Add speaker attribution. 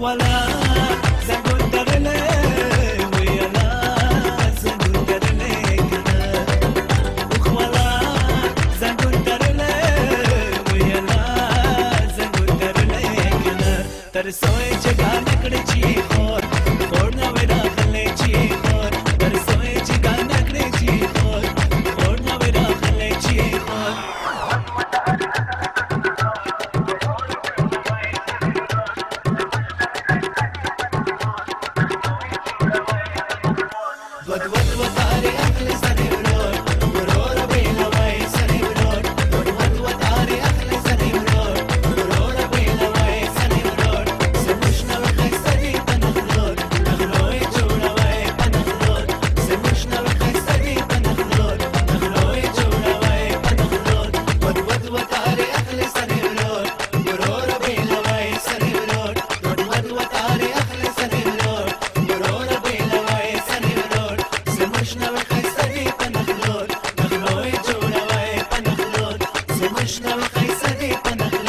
Speaker 1: وخوالا زنگون درله ویلا زنگون درله کنه وخوالا زنگون درله ویلا زنگون درله کنه ترسوی جگا نکڑ چی خور خور نوی داخل چی خور ترسوی جگا نکڑ چی خور خور نوی داخل چی خور ود ود وطاري أخلي سني ورور ورور بيلا واي سني ورور ود ود وطاري أخلي سني ورور ورور بيلا واي سني ورور سمشنا وخي سني بنخلور نخلوي جونا واي بنخلور سمشنا وخي سني بنخلور نخلوي جونا واي بنخلور ود ود وطاري أخلي سني ورور ورور بيلا واي سني ورور ود ود وطاري أخلي سني ورور ورور بيلا واي سني ورور سمشنا وخيسري بنخلور نخلوي جونا واي بنخلور سمشنا وخيسري بنخلور